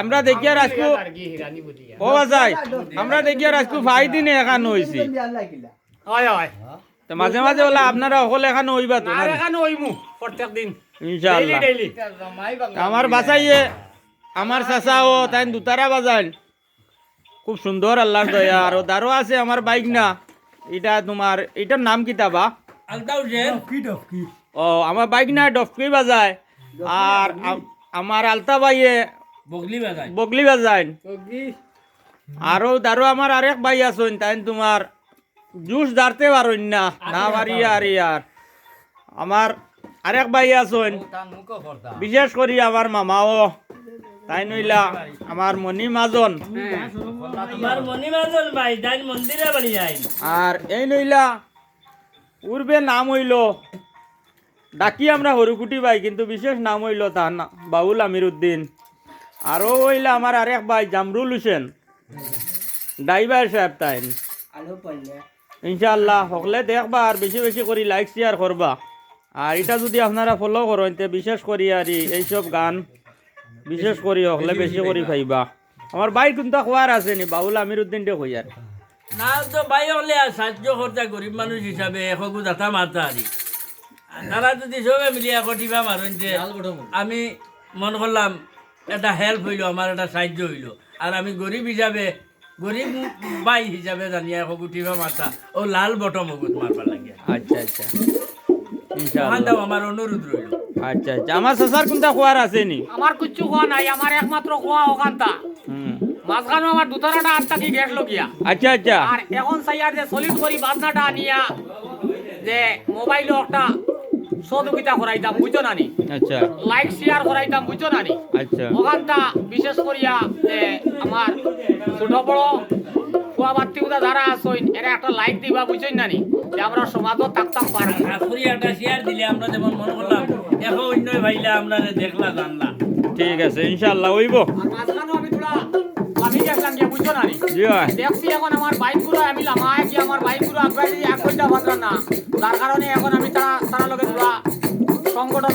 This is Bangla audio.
আমরা দেখিয়া রাজকু ও বাজাই আমরা দেখিয়া রাজকু ভাই দিনে এখানে হইছি হয় হয় তো মাঝে মাঝে বলে আপনারা সকলে এখানে হইবা তো আর এখানে হইমু প্রত্যেক দিন ইনশাআল্লাহ ডেইলি আমার বাসাইয়ে আমার চাচাও তাই দুতারা বাজান খুব সুন্দর আল্লাহর দয়া আর দারো আছে আমার বাইক না এটা তোমার এটার নাম কিতাবা আলতাও যে ও আমার বাইক না ডফকি বাজায় আর আমার আলতা বাইয়ে বগলি বাজায় আরো দারো আমার আরেক ভাই আছেন তাই তোমার জুস দাঁড়তে পারেন না না পারি আর ইয়ার আমার আরেক ভাই আছেন বিশেষ করে আমার মামাও তাই নইলা আমার মনি মাজন আর এই নইলা পূর্বে নাম হইল ডাকি আমরা হরুকুটি ভাই কিন্তু বিশেষ নাম হইল তার বাউল আমির উদ্দিন আরো হইলা আমার আরেক ভাই জামরুল হোসেন ড্রাইভার সাহেব তাই ইনশাআল্লাহ সকলে দেখবা আর বেশি বেশি করে লাইক শেয়ার করবা আর এটা যদি আপনারা ফলো করেন তে বিশেষ করি আর এইসব গান বিশেষ করি সকলে বেশি করে পাইবা আমার ভাই কিন্তু খোয়ার আছে নি বাউল আমির উদ্দিন দে কইয়ার না তো ভাই হলে সাহায্য করতে গরিব মানুষ হিসাবে একগু দাতা মারতা আরি তারা যদি সবে মিলিয়ে কটিবা মারেন যে আমি মন করলাম একটা হেল্প হইল আমার একটা সাহায্য হইল আর আমি গরিব হিসাবে গরিব ভাই হিসাবে জানিয়া একগু টিবা মারতা ও লাল বটম হগুত মারবার লাগে আচ্ছা আচ্ছা ইনশাআল্লাহ আমার অনুরোধ রইল আচ্ছা আচ্ছা আমার সাসার কোনটা খোয়ার আছে নি আমার কিচ্ছু খোয়া নাই আমার একমাত্র খোয়া ওখানটা মাঝখানে আমার দুতারাটা আটটা কি গ্যাস লগিয়া আচ্ছা আচ্ছা আর এখন সাইয়ার যে সলিড করি বাজনাটা আনিয়া যে মোবাইলে একটা সহযোগিতা করাইতাম বুঝছো নানি আচ্ছা লাইক শেয়ার করাইতাম বুঝছো নানি আচ্ছা ওখানটা বিশেষ করিয়া যে আমার ছোট বড় ফুয়া বাত্তিগুলা যারা আসইন এরা একটা লাইক দিবা বুঝছেন নানি যে আমরা সমাজও থাকতাম পারবো আখুরি একটা শেয়ার দিলে আমরা যেমন মনে করলাম এখন অন্য ভাইলে আমরা দেখলা জানলা ঠিক আছে ইনশাআল্লাহ হইব আর মাঝখানে আমি তোরা আমি গেছিলাম গিয়ে বুঝছো না নি? জি হয় দেখছি এখন আমার বাইকগুলো আমি লামায় কি আমার বাইকগুলো আগ্রাই এক ঘন্টা বাঁচলাম না, যার কারণে এখন আমি তারা লগে পুরা সংগঠন